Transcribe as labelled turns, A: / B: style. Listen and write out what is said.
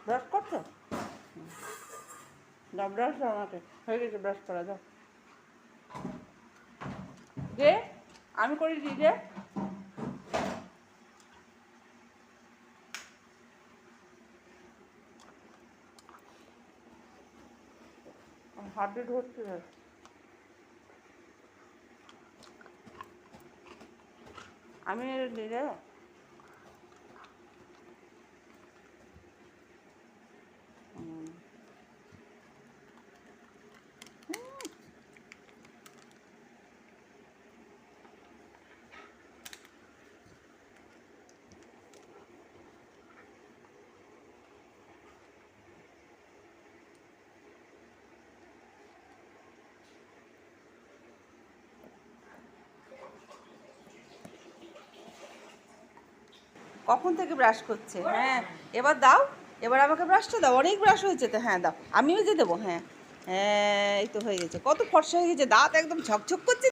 A: Brush করছো? দাও brush দাও আমাকে, হয়ে গেছে ব্রাশ করা, দাও। যে আমি করেছি যে, হাতে ধরছে। আমি দিলে কখন থেকে ব্রাশ করছে? হ্যাঁ, এবার দাও, এবার আমাকে ব্রাশটা দাও। অনেক ব্রাশ হয়েছে তো, হ্যাঁ দাও, আমিও যে দেবো। হ্যাঁ হ্যাঁ, এই তো হয়ে গেছে, কত ফর্সা হয়ে গেছে, দাঁত একদম ঝকঝক করছে।